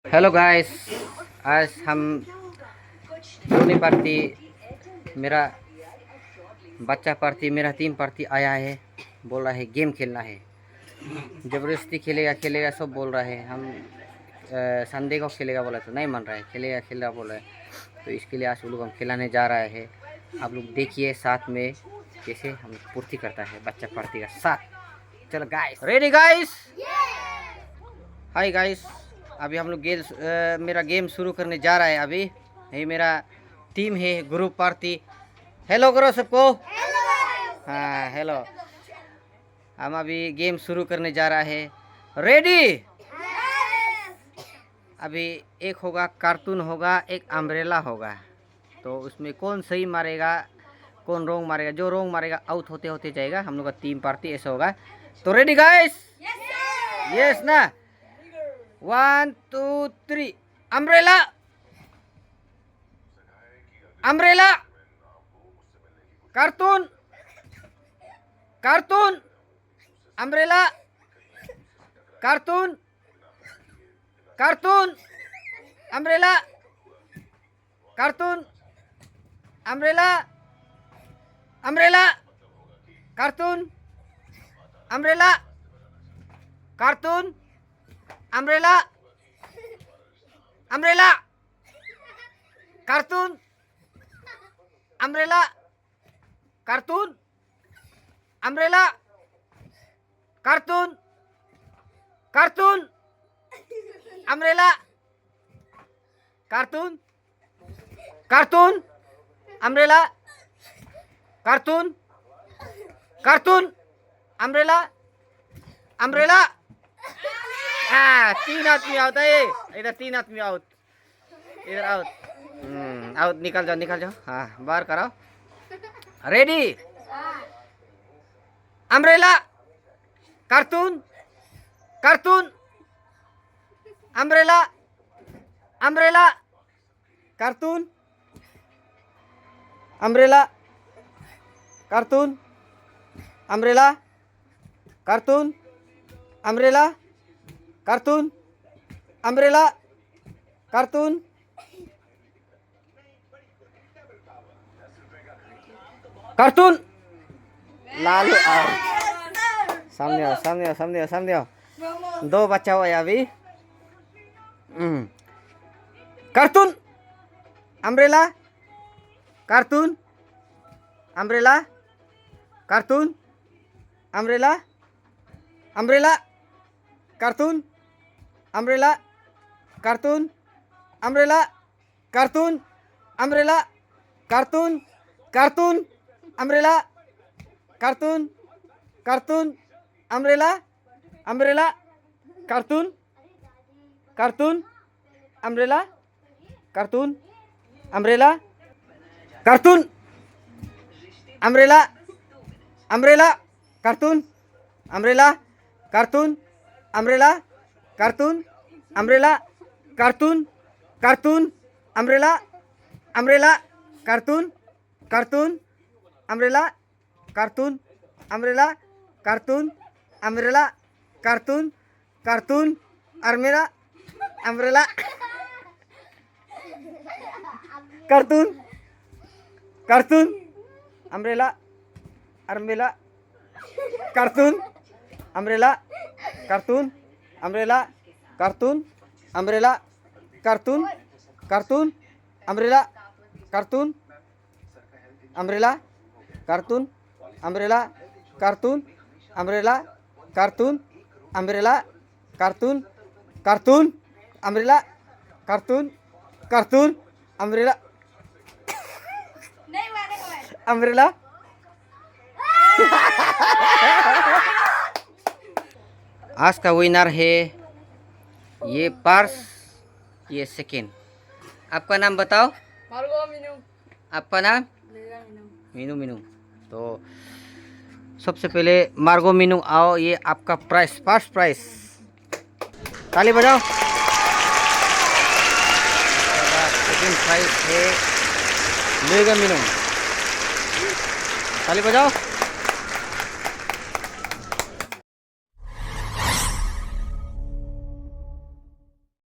Hello guys, आज हम Sony party मेरा बच्चा पार्टी मेरा टीम पार्टी आया है। बोल रहा है गेम खेलना है, ज़बरदस्ती खेलेगा खेलेगा सब बोल रहा है। हम संडे को खेलेगा बोला तो नहीं मान रहा है, खेलेगा खेलेगा बोल रहा है। तो इसके लिए आज वो लोग हम खिलाने जा रहा है। आप लोग देखिए साथ में कैसे हम पूर्ति करता है बच्चा पार्टी का साथ। चलो guys, ready guys? Hi guys, अभी हम लोग मेरा गेम शुरू करने जा रहा है। अभी ये मेरा टीम है, ग्रुप पार्टी। हेलो करो सबको। हाँ हेलो। हम अभी गेम शुरू करने जा रहा है। रेडी? अभी एक होगा कार्टून होगा, एक अम्ब्रेला होगा। तो उसमें कौन सही मारेगा कौन रोंग मारेगा, जो रोंग मारेगा आउट होते होते जाएगा। हम लोग का टीम पार्टी ऐसा होगा। तो रेडी गाइस? यस ना? 1 2 3 umbrella umbrella cartoon cartoon umbrella cartoon cartoon umbrella cartoon umbrella umbrella cartoon umbrella cartoon umbrella umbrella cartoon umbrella cartoon umbrella cartoon cartoon umbrella cartoon cartoon umbrella cartoon cartoon umbrella umbrella. हाँ, 3 आदमी out है इधर, 3 आदमी out इधर, out out. निकल जाओ। हाँ, बाहर कराओ। Ready? Umbrella cartoon cartoon umbrella umbrella cartoon umbrella cartoon umbrella cartoon umbrella cartoon umbrella cartoon cartoon. Lalu आओ, सामने आओ सामने आओ सामने आओ सामने आओ। 2 बच्चा हुआ है अभी। Cartoon umbrella cartoon umbrella cartoon umbrella umbrella cartoon umbrella cartoon umbrella cartoon umbrella cartoon cartoon umbrella cartoon cartoon umbrella umbrella cartoon cartoon umbrella cartoon umbrella cartoon umbrella umbrella cartoon umbrella cartoon umbrella cartoon umbrella cartoon cartoon umbrella umbrella cartoon cartoon umbrella cartoon umbrella cartoon umbrella cartoon cartoon umbrella umbrella cartoon cartoon umbrella umbrella cartoon umbrella cartoon umbrella cartoon umbrella cartoon cartoon umbrella cartoon umbrella cartoon umbrella cartoon umbrella cartoon umbrella cartoon cartoon umbrella cartoon cartoon umbrella umbrella. आज का winner है ये पार्स, ये second. आपका नाम बताओ। मार्गो मीनू। आपका नाम? मीनू मीनू। तो सबसे पहले मार्गो मीनू आओ, ये आपका प्राइस, फर्स्ट प्राइस। ताली बजाओ। सेकेंड प्राइस है मेगा मीनू। ताली बजाओ।